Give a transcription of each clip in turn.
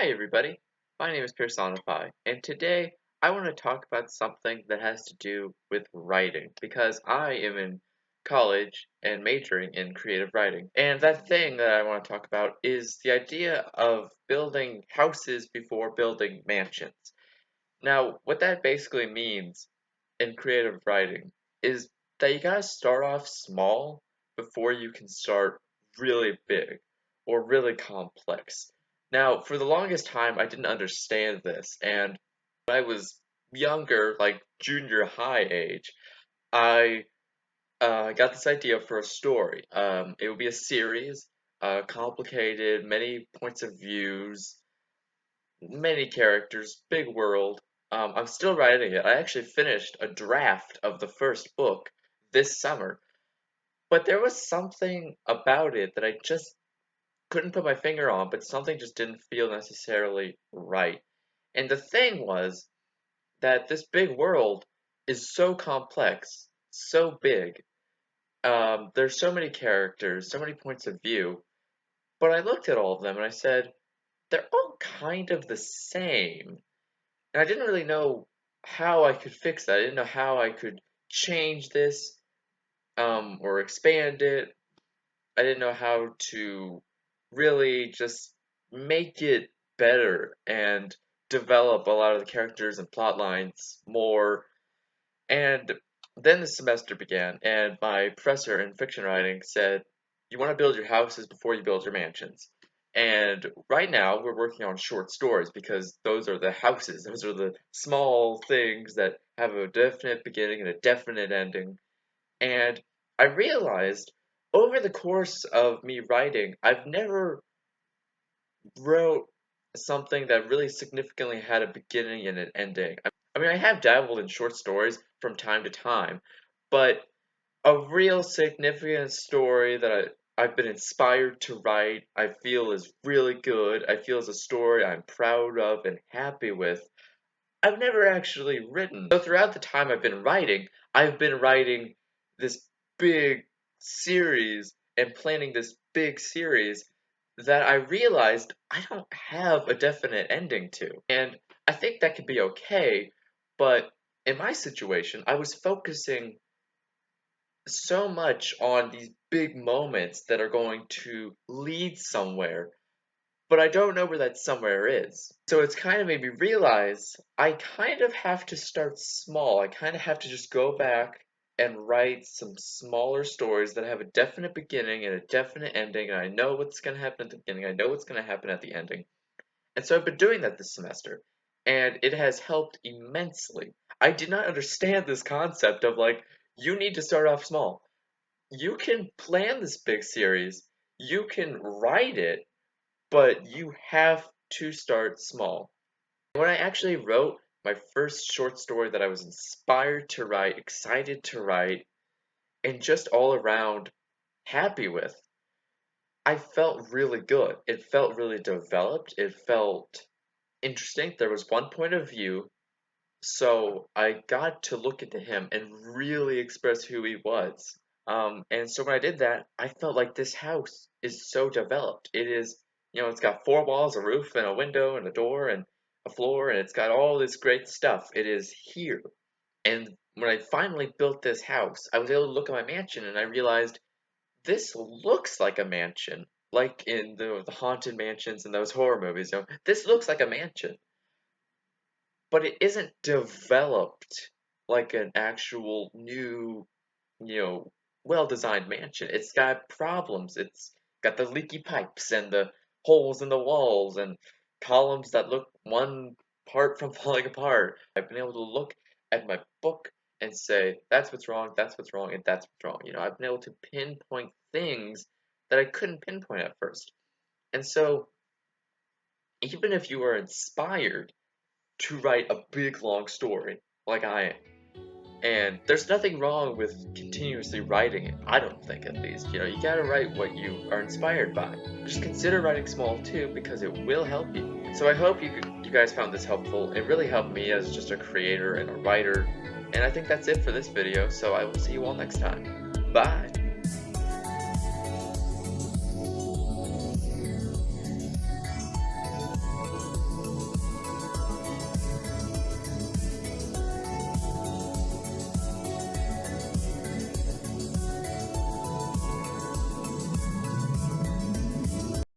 Hi everybody, my name is Personify, and today I want to talk about something that has to do with writing, because I am in college and majoring in creative writing. And that thing that I want to talk about is the idea of building houses before building mansions. Now, what that basically means in creative writing is that you gotta start off small before you can start really big or really complex. Now, for the longest time, I didn't understand this, and when I was younger, like junior high age, I got this idea for a story. It would be a series, complicated, many points of views, many characters, big world. I'm still writing it. I actually finished a draft of the first book this summer, but there was something about it that I just couldn't put my finger on, but something just didn't feel necessarily right. And the thing was that this big world is so complex, so big. There's so many characters, so many points of view, but I looked at all of them and I said, they're all kind of the same. And I didn't really know how I could fix that. I didn't know how I could change this or expand it. I didn't know how to really just make it better and develop a lot of the characters and plot lines more. And then the semester began, and my professor in fiction writing said, "You want to build your houses before you build your mansions." And right now, we're working on short stories because those are the houses. Those are the small things that have a definite beginning and a definite ending. And I realized over the course of me writing, I've never wrote something that really significantly had a beginning and an ending. I mean, I have dabbled in short stories from time to time, but a real significant story that I've been inspired to write, I feel is really good, I feel is a story I'm proud of and happy with, I've never actually written. So throughout the time I've been writing this big series and planning this big series that I realized I don't have a definite ending to. And I think that could be okay, but in my situation, I was focusing so much on these big moments that are going to lead somewhere, but I don't know where that somewhere is. So it's kind of made me realize I kind of have to start small. I kind of have to just go back and write some smaller stories that have a definite beginning and a definite ending, and I know what's going to happen at the beginning, I know what's going to happen at the ending. And so I've been doing that this semester, and it has helped immensely. I did not understand this concept of like, you need to start off small. You can plan this big series, you can write it, but you have to start small. When I actually wrote my first short story that I was inspired to write, excited to write, and just all around happy with, I felt really good. It felt really developed. It felt interesting. There was one point of view, so I got to look into him and really express who he was. And so when I did that, I felt like this house is so developed. It is, it's got four walls, a roof, and a window, and a door, and a floor, and it's got all this great stuff. It is here. And when I finally built this house, I was able to look at my mansion and I realized this looks like a mansion. Like in the haunted mansions and those horror movies, this looks like a mansion, but it isn't developed like an actual new, you know, well-designed mansion. It's got problems. It's got the leaky pipes and the holes in the walls and columns that look one part from falling apart. I've been able to look at my book and say, that's what's wrong, and that's what's wrong. I've been able to pinpoint things that I couldn't pinpoint at first. And so, even if you are inspired to write a big long story, like I am, and there's nothing wrong with continuously writing it, I don't think at least. You gotta write what you are inspired by. Just consider writing small too, because it will help you. So I hope you guys found this helpful. It really helped me as just a creator and a writer. And I think that's it for this video, so I will see you all next time. Bye!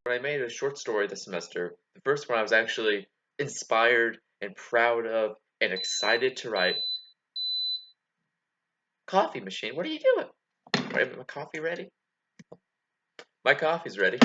When I made a short story this semester, the first one I was actually inspired and proud of and excited to write. Coffee machine, what are you doing? Right, my coffee ready? My coffee's ready.